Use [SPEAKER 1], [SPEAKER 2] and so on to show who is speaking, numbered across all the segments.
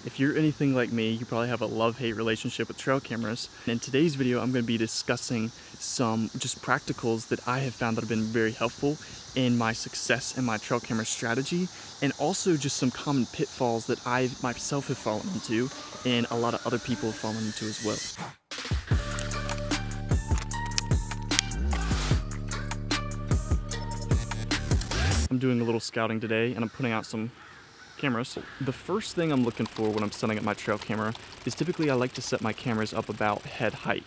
[SPEAKER 1] If you're anything like me, you probably have a love-hate relationship with trail cameras. In today's video, I'm going to be discussing some just practicals that I have found that have been very helpful in my success in my trail camera strategy, and also just some common pitfalls that I myself have fallen into and a lot of other people have fallen into as well. I'm doing a little scouting today and I'm putting out some cameras. The first thing I'm looking for when I'm setting up my trail camera is typically I like to set my cameras up about head height.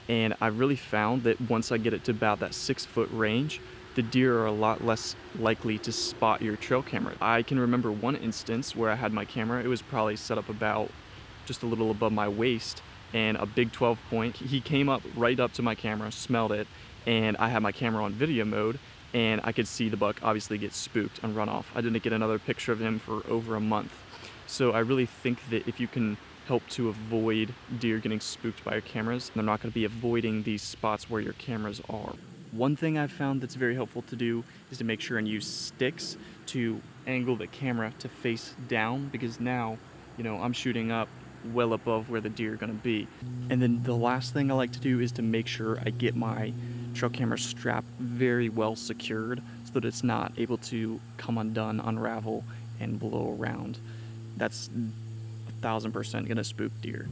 [SPEAKER 1] And I really found that once I get it to about that 6-foot range, the deer are a lot less likely to spot your trail camera. I can remember one instance where I had my camera, it was probably set up about just a little above my waist, and a big 12 point, he came up right up to my camera, smelled it, and I had my camera on video mode, and I could see the buck obviously get spooked and run off. I didn't get another picture of him for over a month. So I really think that if you can help to avoid deer getting spooked by your cameras, they're not going to be avoiding these spots where your cameras are. One thing I've found that's very helpful to do is to make sure and use sticks to angle the camera to face down, because now, I'm shooting up well above where the deer are going to be. And then the last thing I like to do is to make sure I get my trail camera strap very well secured so that it's not able to come undone, unravel, and blow around. That's 1000% gonna spook deer.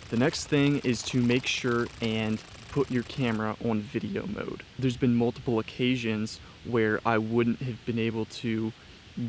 [SPEAKER 1] The next thing is to make sure and put your camera on video mode. There's been multiple occasions where I wouldn't have been able to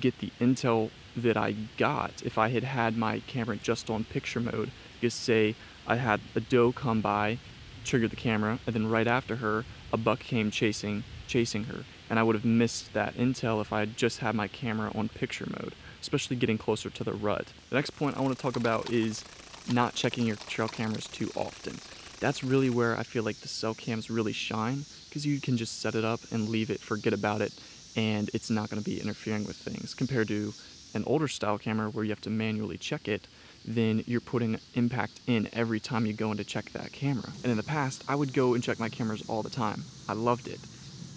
[SPEAKER 1] get the intel that I got if I had had my camera just on picture mode. Because say I had a doe come by, triggered the camera, and then right after her, a buck came chasing her. And I would have missed that intel if I had just had my camera on picture mode, especially getting closer to the rut. The next point I want to talk about is not checking your trail cameras too often. That's really where I feel like the cell cams really shine, because you can just set it up and leave it, forget about it, and it's not going to be interfering with things. Compared to an older style camera where you have to manually check it, then you're putting impact in every time you go in to check that camera. And in the past, I would go and check my cameras all the time. I loved it.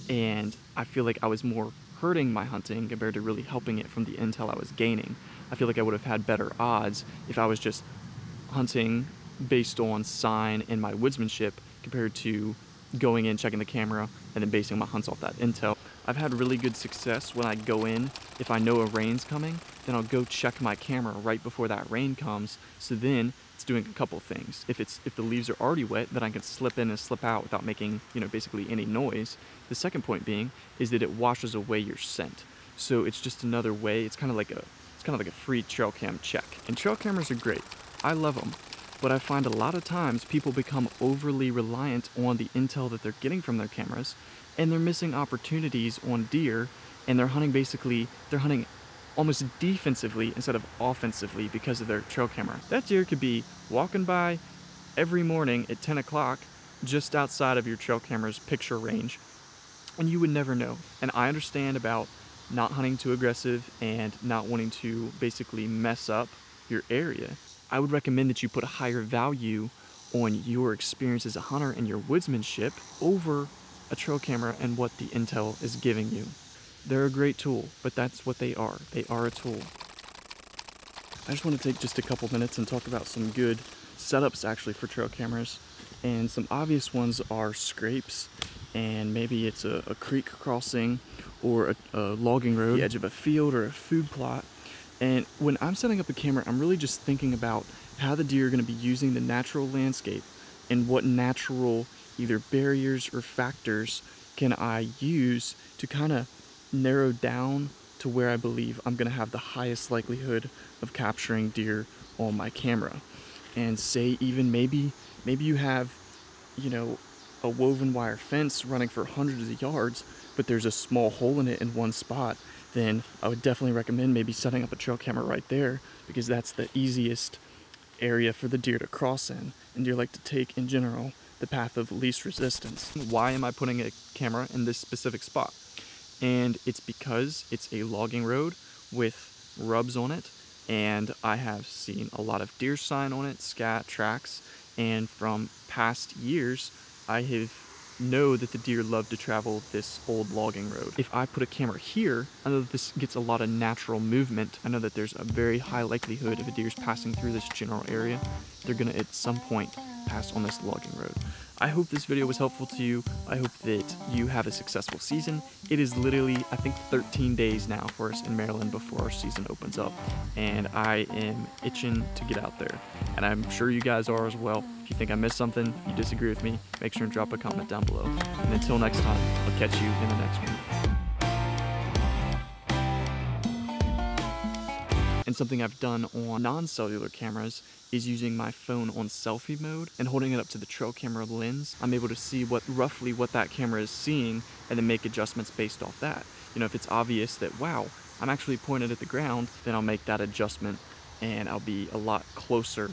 [SPEAKER 1] And I feel like I was more hurting my hunting compared to really helping it from the intel I was gaining. I feel like I would have had better odds if I was just hunting based on sign and my woodsmanship compared to going in, checking the camera, and then basing my hunts off that intel. I've had really good success when I go in. If I know a rain's coming, then I'll go check my camera right before that rain comes. So then it's doing a couple things. If the leaves are already wet, then I can slip in and slip out without making, basically any noise. The second point being is that it washes away your scent. So it's just another way. It's kind of like a free trail cam check. And trail cameras are great. I love them. But I find a lot of times people become overly reliant on the intel that they're getting from their cameras, and they're missing opportunities on deer, and they're hunting almost defensively instead of offensively because of their trail camera. That deer could be walking by every morning at 10 o'clock just outside of your trail camera's picture range, and you would never know. And I understand about not hunting too aggressive and not wanting to basically mess up your area. I would recommend that you put a higher value on your experience as a hunter and your woodsmanship over a trail camera and what the intel is giving you. They're a great tool, but that's what they are. They are a tool. I just want to take just a couple minutes and talk about some good setups actually for trail cameras. And some obvious ones are scrapes, and maybe it's a creek crossing or a logging road, the edge of a field or a food plot. And when I'm setting up a camera, I'm really just thinking about how the deer are going to be using the natural landscape and what natural either barriers or factors can I use to kind of narrow down to where I believe I'm going to have the highest likelihood of capturing deer on my camera. And say even maybe you have, a woven wire fence running for hundreds of yards, but there's a small hole in it in one spot, then I would definitely recommend maybe setting up a trail camera right there, because that's the easiest area for the deer to cross in, and deer like to take, in general, the path of least resistance. Why am I putting a camera in this specific spot? And it's because it's a logging road with rubs on it, and I have seen a lot of deer sign on it, scat tracks, and from past years I have know that the deer love to travel this old logging road. If I put a camera here, I know that this gets a lot of natural movement. I know that there's a very high likelihood if a deer's passing through this general area, they're gonna at some point pass on this logging road. I hope this video was helpful to you. I hope that you have a successful season. It is literally, I think, 13 days now for us in Maryland before our season opens up, and I am itching to get out there. And I'm sure you guys are as well. If you think I missed something, if you disagree with me, make sure and drop a comment down below. And until next time, I'll catch you in the next one. And something I've done on non-cellular cameras is using my phone on selfie mode and holding it up to the trail camera lens. I'm able to see roughly what that camera is seeing and then make adjustments based off that. You know, if it's obvious that, wow, I'm actually pointed at the ground, then I'll make that adjustment and I'll be a lot closer